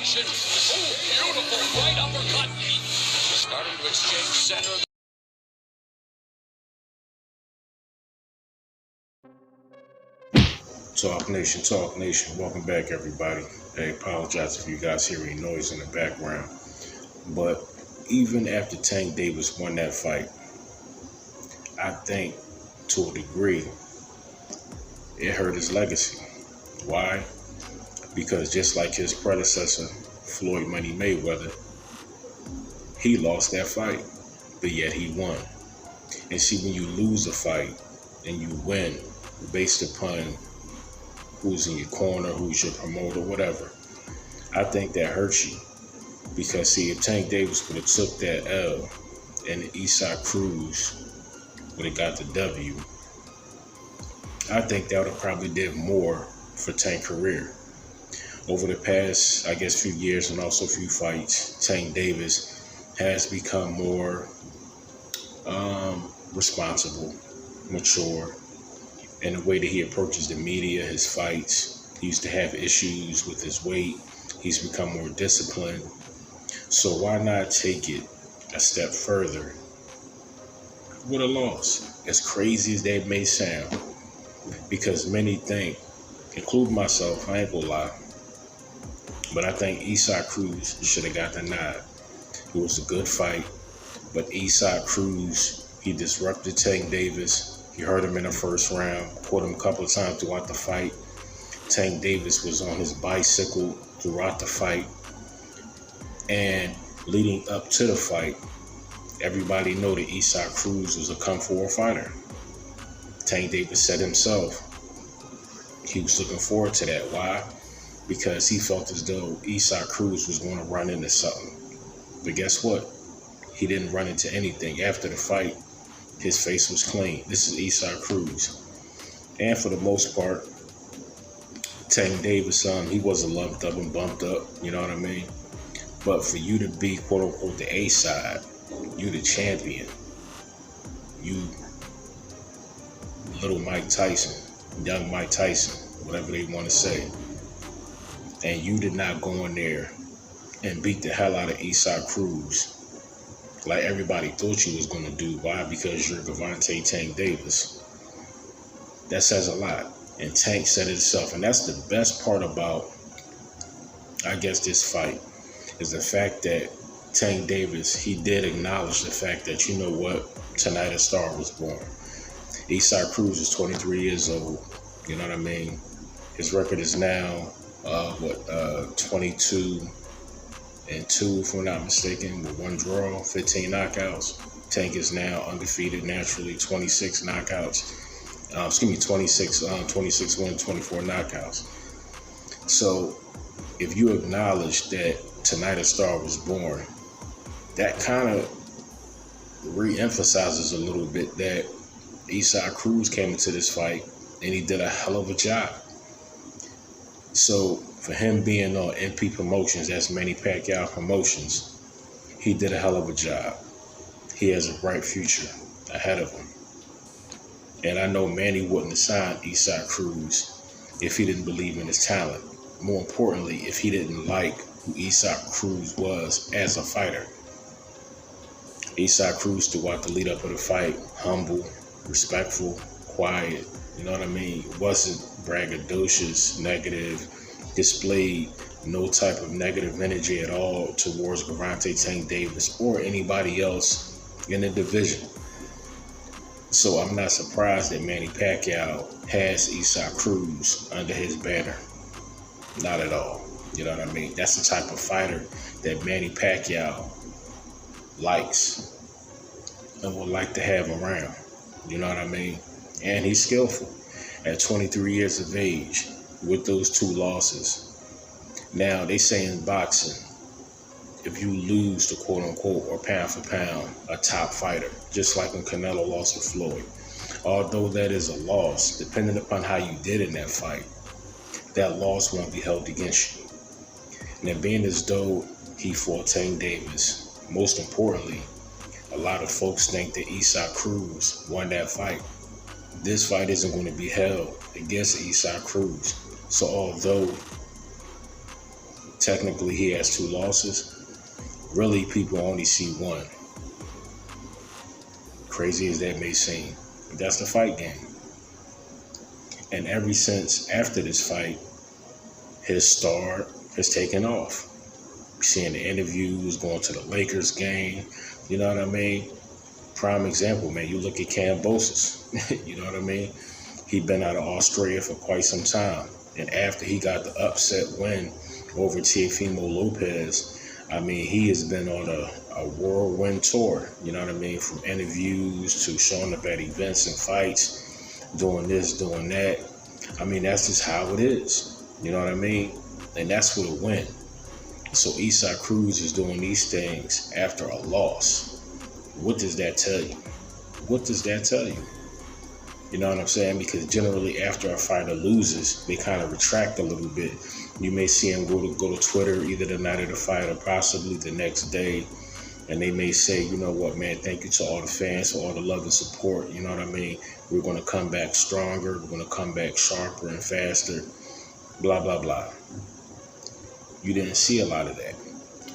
action. Oh, beautiful right uppercut. Starting to exchange center. Talk Nation, welcome back everybody. I apologize if you guys hear any noise in the background. But even after Tank Davis won that fight, I think to a degree, it hurt his legacy. Why? Because just like his predecessor, Floyd Money Mayweather, he lost that fight, but yet he won. And see, when you lose a fight and you win based upon who's in your corner, who's your promoter, whatever, I think that hurts you. Because see, if Tank Davis would have took that L and the Eastside Cruise would have got the W, I think that would have probably did more for Tank's career. Over the past, I guess, few years and also few fights, Tank Davis has become more responsible, mature, in the way that he approaches the media, his fights. He used to have issues with his weight. He's become more disciplined. So why not take it a step further with a loss? As crazy as that may sound, because many think, including myself, I ain't gonna lie, but I think Eastside Cruise should have got the nod. It was a good fight, but Eastside Cruise, he disrupted Tank Davis. You heard him in the first round, caught him a couple of times throughout the fight. Tank Davis was on his bicycle throughout the fight. And leading up to the fight, everybody know that Eastside Cruise was a come-forward fighter. Tank Davis said himself, he was looking forward to that. Why? Because he felt as though Eastside Cruise was going to run into something. But guess what? He didn't run into anything. After the fight, his face was clean. This is Eastside Cruise. And for the most part, Tank Davis, he wasn't lumped up and bumped up, you know what I mean? But for you to be, quote unquote, the A side, you the champion, you little Mike Tyson, young Mike Tyson, whatever they want to say, and you did not go in there and beat the hell out of Eastside Cruise like everybody thought you was going to do. Why? Because you're Gervonta Tank Davis. That says a lot. And Tank said it himself. And that's the best part about, I guess, this fight, is the fact that Tank Davis, he did acknowledge the fact that, you know what, tonight a star was born. Eastside Cruise is 23 years old. You know what I mean? His record is now, 22-2, if I'm not mistaken, with 1 draw, 15 knockouts. Tank is now undefeated naturally, 26 knockouts. 26 wins, 24 knockouts. So if you acknowledge that tonight a star was born, that kind of re-emphasizes a little bit that Eastside Cruise came into this fight and he did a hell of a job. So for him being on MP Promotions, that's Manny Pacquiao Promotions, he did a hell of a job. He has a bright future ahead of him. And I know Manny wouldn't have signed Eastside Cruise if he didn't believe in his talent. More importantly, if he didn't like who Eastside Cruise was as a fighter. Eastside Cruise, throughout the lead up of the fight, humble, respectful, quiet, you know what I mean? Wasn't braggadocious, negative, displayed no type of negative energy at all towards Gervonta Tank Davis or anybody else in the division. So I'm not surprised that Manny Pacquiao has Eastside Cruise under his banner. Not at all. You know what I mean? That's the type of fighter that Manny Pacquiao likes and would like to have around. You know what I mean? And he's skillful at 23 years of age with those 2 losses. Now, they say in boxing, if you lose to quote unquote or pound for pound a top fighter, just like when Canelo lost to Floyd, although that is a loss, depending upon how you did in that fight, that loss won't be held against you. And being as though he fought Tank Davis, most importantly, a lot of folks think that Eastside Cruise won that fight. This fight isn't going to be held against Eastside Cruise. So although technically he has 2 losses. Really, people only see 1. Crazy as that may seem, but that's the fight game. And ever since after this fight, his star has taken off. Seeing the interviews, going to the Lakers game, you know what I mean? Prime example, man, you look at Cambosis, you know what I mean? He'd been out of Australia for quite some time. And after he got the upset win over Teofimo Lopez, I mean, he has been on a whirlwind tour, you know what I mean? From interviews to showing up at events and fights, doing this, doing that. I mean, that's just how it is, you know what I mean? And that's what it went. So Eastside Cruise is doing these things after a loss. What does that tell you? What does that tell you? You know what I'm saying? Because generally after a fighter loses, they kind of retract a little bit. You may see him go to Twitter either the night of the fight or possibly the next day. And they may say, you know what, man, thank you to all the fans for all the love and support. You know what I mean? We're going to come back stronger. We're going to come back sharper and faster. Blah, blah, blah. You didn't see a lot of that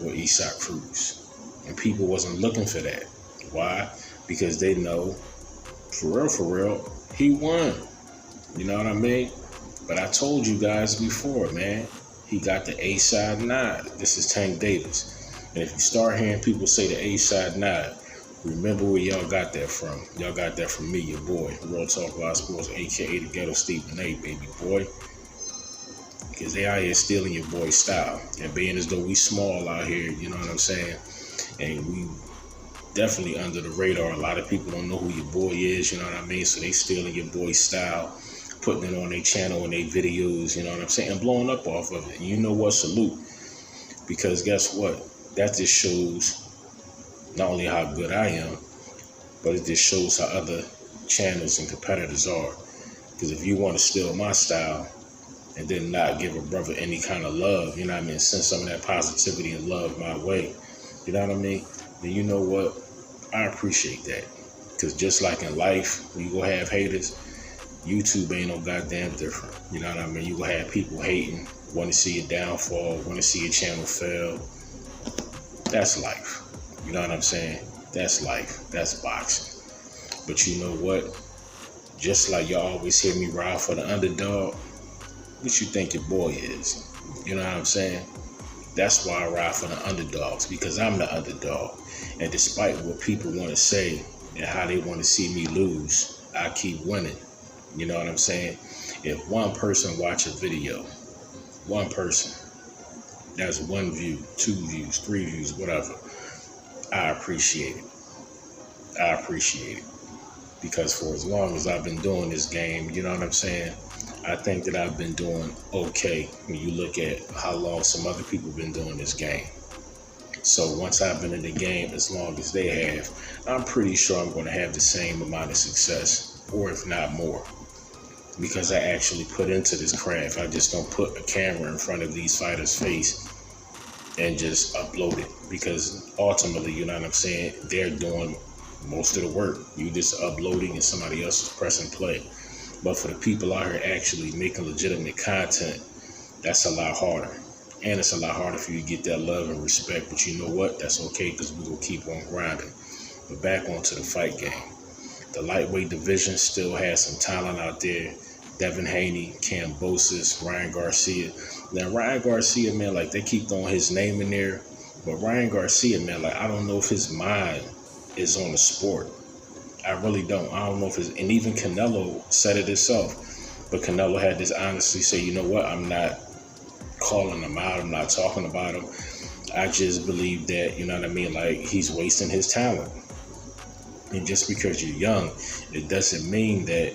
with Eastside Cruise. And people wasn't looking for that. Why? Because they know, for real, he won. You know what I mean? But I told you guys before, man, he got the A-side nod. This is Tank Davis. And if you start hearing people say the A-side nod, remember where y'all got that from. Y'all got that from me, your boy, Real Talk Live Sports, a.k.a. the Ghetto Stephen A, baby boy. Because they out here stealing your boy's style. And being as though we small out here, you know what I'm saying? And we definitely under the radar. A lot of people don't know who your boy is, you know what I mean? So they stealing your boy's style, putting it on their channel and their videos, you know what I'm saying? And blowing up off of it. And you know what? Salute. Because guess what? That just shows not only how good I am, but it just shows how other channels and competitors are. Because if you want to steal my style and then not give a brother any kind of love, you know what I mean? Send some of that positivity and love my way, you know what I mean? Then you know what? I appreciate that. Because just like in life, when you go have haters, YouTube ain't no goddamn different. You know what I mean? You gonna have people hating, want to see your downfall, want to see your channel fail. That's life. You know what I'm saying? That's life. That's boxing. But you know what? Just like y'all always hear me ride for the underdog, what you think your boy is? You know what I'm saying? That's why I ride for the underdogs, because I'm the underdog. And despite what people want to say and how they want to see me lose, I keep winning. You know what I'm saying? If one person watch a video, one person, that's 1 view, 2 views, 3 views, whatever, I appreciate it. I appreciate it. Because for as long as I've been doing this game, you know what I'm saying? I think that I've been doing okay when you look at how long some other people have been doing this game. So once I've been in the game as long as they have, I'm pretty sure I'm going to have the same amount of success, or if not more. Because I actually put into this craft. I just don't put a camera in front of these fighters' face and just upload it. Because ultimately, you know what I'm saying, they're doing most of the work. You just uploading and somebody else is pressing play. But for the people out here actually making legitimate content, that's a lot harder. And it's a lot harder for you to get that love and respect. But you know what? That's okay, because we're going to keep on grinding. But back onto the fight game. The lightweight division still has some talent out there. Devin Haney, Cambosis, Ryan Garcia. Now, Ryan Garcia, man, like, they keep throwing his name in there. But Ryan Garcia, man, like, I don't know if his mind is on the sport. I really don't. I don't know if it's... And even Canelo said it himself. But Canelo had this honestly say, you know what? I'm not calling him out. I'm not talking about him. I just believe that, you know what I mean? Like, he's wasting his talent. And just because you're young, it doesn't mean that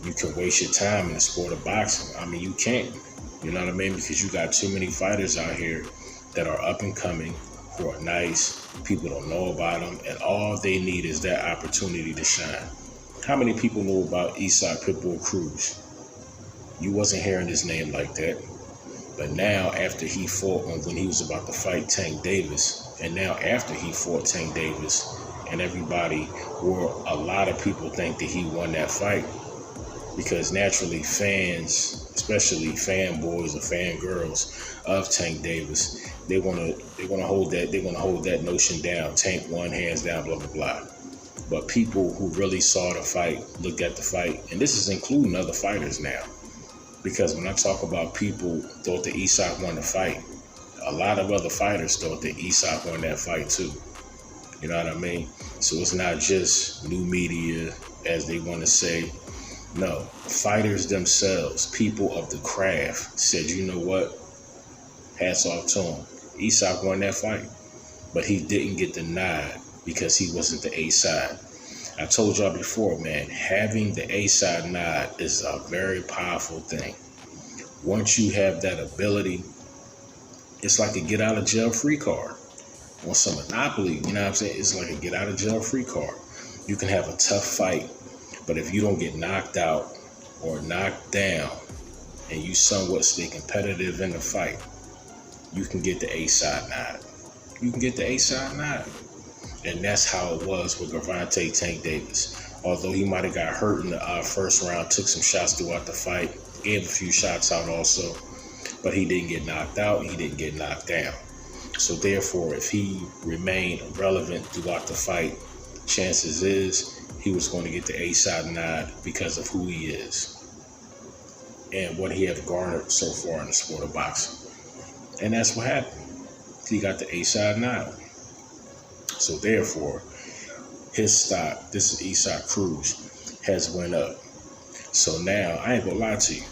you can waste your time in the sport of boxing. I mean, you can't. You know what I mean? Because you got too many fighters out here that are up and coming, who are nice. People don't know about them. And all they need is that opportunity to shine. How many people know about Eastside Pitbull Cruz? You wasn't hearing his name like that. But now, after he fought when he was about to fight Tank Davis, and now after he fought Tank Davis, and everybody, or a lot of people think that he won that fight, because naturally fans especially fanboys or fangirls of Tank Davis, they wanna hold that notion down. Tank won, hands down, blah blah blah. But people who really saw the fight, looked at the fight, and this is including other fighters now, because when I talk about people thought that Eastside won the fight, a lot of other fighters thought that Eastside won that fight too. You know what I mean? So it's not just new media, as they want to say. No, fighters themselves, people of the craft, said, you know what? Hats off to him. Eastside won that fight, but he didn't get the nod because he wasn't the A-side. I told y'all before, man, having the A-side nod is a very powerful thing. Once you have that ability, it's like a get out of jail free card. On some Monopoly, you know what I'm saying? It's like a get out of jail free card. You can have a tough fight, but if you don't get knocked out or knocked down and you somewhat stay competitive in the fight, you can get the A-side nod. You can get the A-side nod. And that's how it was with Gervonta Tank Davis. Although he might have got hurt in the first round, took some shots throughout the fight, gave a few shots out also, but he didn't get knocked out, he didn't get knocked down. So therefore, if he remained relevant throughout the fight, chances is he was going to get the A-side nod because of who he is and what he has garnered so far in the sport of boxing. And that's what happened. He got the A-side nod. So therefore, his stock, this is Eastside Cruise, has went up. So now, I ain't gonna lie to you,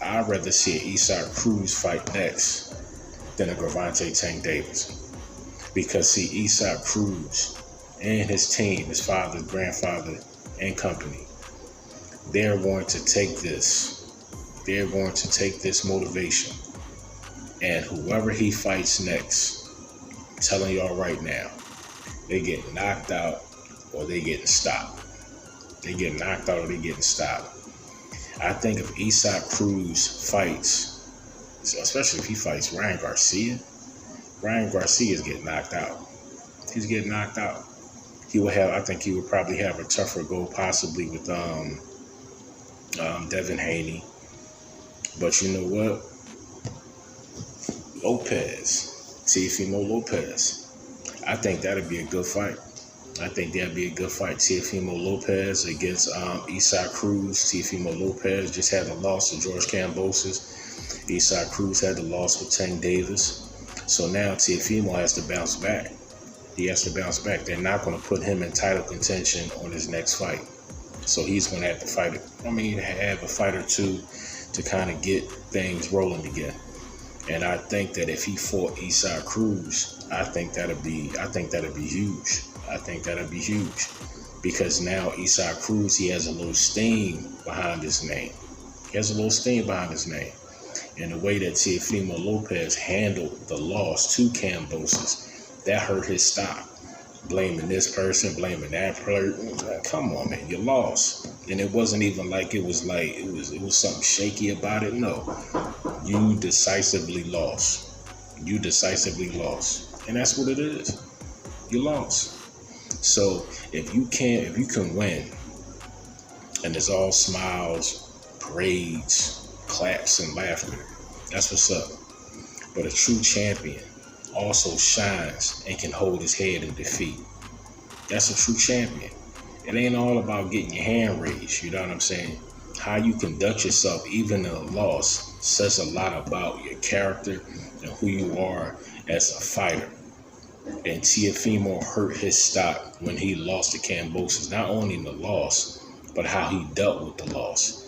I'd rather see an Eastside Cruise fight next than a Gervonta Tank Davis. Because see, Eastside Cruise and his team, his father, grandfather, and company, they're going to take this motivation, and whoever he fights next, I'm telling y'all right now, they get knocked out or they getting stopped. They get knocked out or they getting stopped. I think if Eastside Cruz fights, especially if he fights Ryan Garcia is getting knocked out. He's getting knocked out. I think he would probably have a tougher go possibly with Devin Haney. But you know what? Teofimo Lopez. I think that'd be a good fight. Teofimo Lopez against Eastside Cruz. Teofimo Lopez just had a loss to George Kambosos. Eastside Cruz had the loss with Tank Davis. So now Teofimo has to bounce back. He has to bounce back. They're not going to put him in title contention on his next fight. So he's going to have to have a fight or two to kind of get things rolling again. And I think that if he fought Eastside Cruz, I think that'd be huge. Because now Eastside Cruz, he has a little steam behind his name. And the way that Teofimo Lopez handled the loss to Kambosos, that hurt his stock. Blaming this person, blaming that person. Come on, man, you lost. And it wasn't even like it was something shaky about it. No, you decisively lost. And that's what it is. You lost. So if you can win, and it's all smiles, parades, claps, and laughter, that's what's up. But a true champion also shines and can hold his head in defeat. That's a true champion. It ain't all about getting your hand raised, you know what I'm saying? How you conduct yourself, even in a loss, says a lot about your character and who you are as a fighter. And Teofimo hurt his stock when he lost to Kambosos, not only in the loss, but how he dealt with the loss.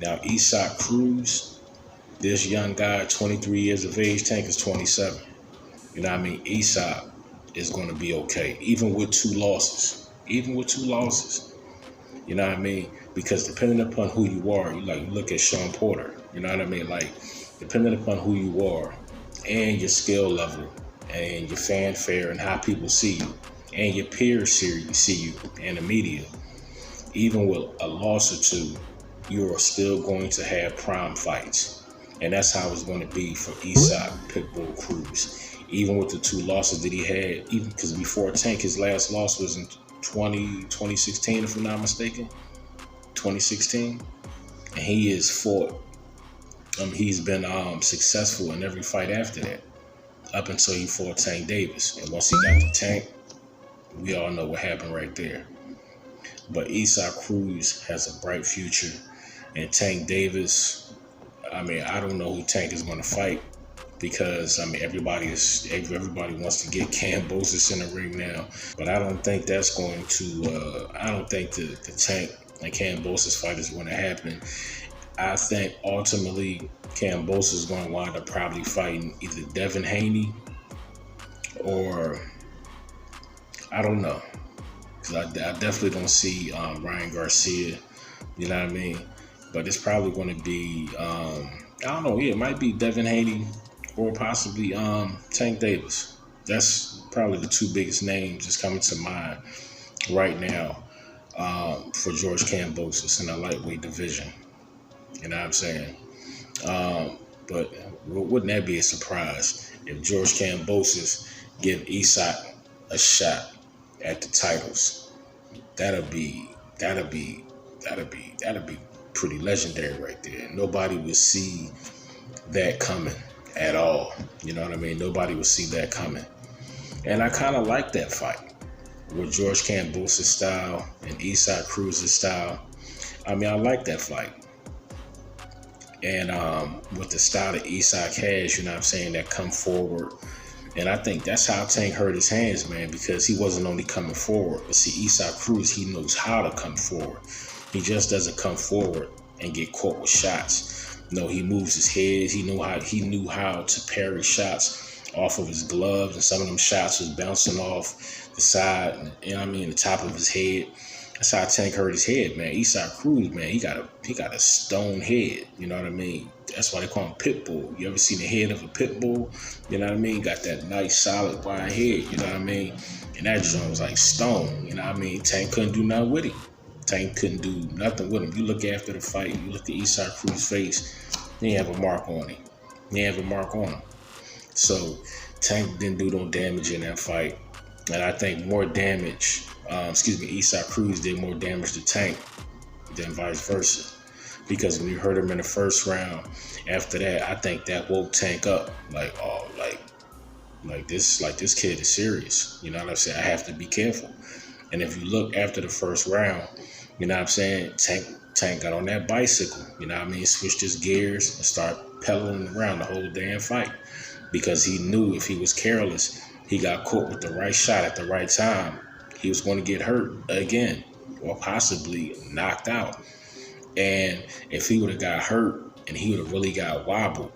Now, Eastside Cruz, this young guy, 23 years of age, Tank is 27. You know what I mean? Eastside is going to be okay, even with two losses. You know what I mean? Because depending upon who you are, you look at Sean Porter. You know what I mean? Like, depending upon who you are and your skill level and your fanfare and how people see you and your peers see you and the media, even with a loss or two, you are still going to have prime fights. And that's how it's going to be for Eastside Pitbull Cruz. Even with the two losses that he had, even because before Tank, his last loss was in 2016, if I'm not mistaken. 2016. And he has fought He's been successful in every fight after that, up until he fought Tank Davis. And once he got the Tank, we all know what happened right there. But Eastside Cruz has a bright future, and Tank Davis, I mean, I don't know who Tank is going to fight, because I mean everybody wants to get Kambosos in the ring now, but I don't think that's going to. I don't think the Tank and Kambosos fight is going to happen. I think ultimately Kambosos is going to wind up probably fighting either Devin Haney or I don't know, because I definitely don't see Ryan Garcia. You know what I mean? But it's probably going to be I don't know. Yeah, it might be Devin Haney or possibly Tank Davis. That's probably the two biggest names that's coming to mind right now for George Kambosos in the lightweight division. You know what I'm saying? But wouldn't that be a surprise if George Kambosos give Eastside a shot at the titles? That'd be pretty legendary right there. Nobody would see that coming at all. You know what I mean? Nobody would see that coming. And I kind of like that fight with George Kambosos' style and Eastside Cruz's style. I mean, I like that fight. And with the style that Eastside has, you know what I'm saying, that come forward. And I think that's how Tank hurt his hands, man, because he wasn't only coming forward, but see, Eastside Cruz, he knows how to come forward. He just doesn't come forward and get caught with shots. No, he moves his head. He knew how to parry shots off of his gloves, and some of them shots was bouncing off the side, you know what I mean, the top of his head. That's how Tank hurt his head, man. Eastside Cruz, man, he got a stone head. You know what I mean? That's why they call him Pitbull. You ever seen the head of a Pitbull? You know what I mean? Got that nice, solid, wide head. You know what I mean? And that joint was like stone. You know what I mean? Tank couldn't do nothing with him. Tank couldn't do nothing with him. You look after the fight, you look at Eastside Cruz's face, he didn't have a mark on him. He didn't have a mark on him. So Tank didn't do no damage in that fight. And I think more damage, Eastside Cruz did more damage to Tank than vice versa. Because when you hurt him in the first round, after that, I think that woke Tank up. Like, oh, like this kid is serious. You know what I'm saying? I have to be careful. And if you look after the first round, you know what I'm saying, Tank got on that bicycle, you know what I mean, switched his gears and started pedaling around the whole damn fight. Because he knew if he was careless, he got caught with the right shot at the right time, he was going to get hurt again or possibly knocked out. And if he would have got hurt and he would have really got wobbled,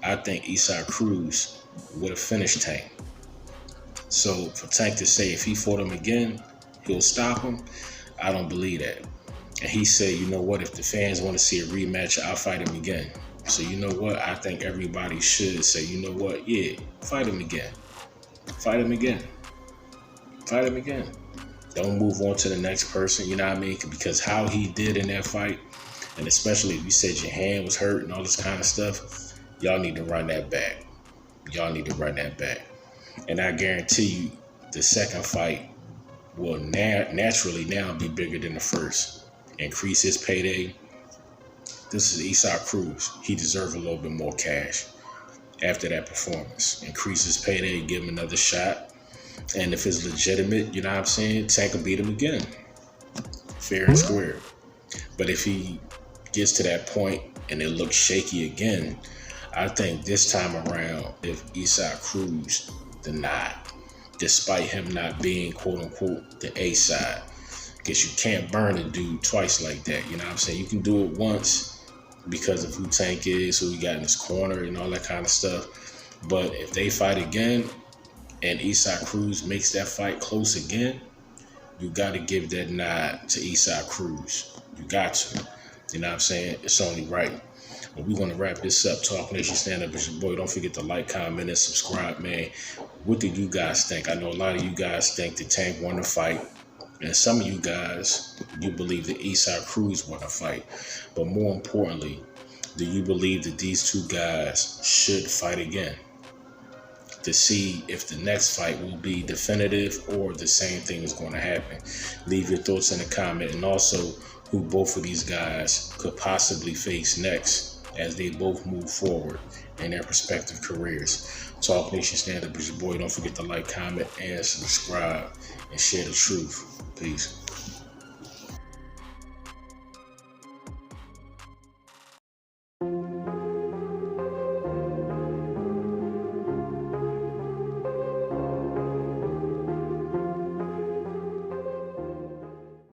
I think Eastside Cruz would have finished Tank. So for Tank to say if he fought him again, he'll stop him, I don't believe that. And he said, you know what, if the fans want to see a rematch, I'll fight him again. So you know what, I think everybody should say, you know what, yeah, fight him again. Fight him again. Fight him again. Don't move on to the next person, you know what I mean? Because how he did in that fight, and especially if you said your hand was hurt and all this kind of stuff, y'all need to run that back. Y'all need to run that back. And I guarantee you, the second fight will naturally now be bigger than the first. Increase his payday. This is Eastside Cruz. He deserves a little bit more cash after that performance. Increase his payday, give him another shot. And if it's legitimate, you know what I'm saying, Tank will beat him again. Fair and square. But if he gets to that point and it looks shaky again, I think this time around, if Eastside Cruz denied, despite him not being quote unquote the A side, because you can't burn a dude twice like that. You know what I'm saying? You can do it once because of who Tank is, who he got in his corner and all that kind of stuff. But if they fight again and Eastside Cruz makes that fight close again, you got to give that nod to Eastside Cruz. You got to. You know what I'm saying? It's only right. But we're going to wrap this up. Talk Nation Stand Up. It's your boy. Don't forget to like, comment, and subscribe, man. What do you guys think? I know a lot of you guys think that Tank won the fight. And some of you guys, you believe that Eastside Cruz won a fight. But more importantly, do you believe that these two guys should fight again? To see if the next fight will be definitive or the same thing is going to happen. Leave your thoughts in the comment. And also, who both of these guys could possibly face next as they both move forward in their respective careers. Talk Nation Stand Up is your boy. Don't forget to like, comment, and subscribe, and share the truth. Peace.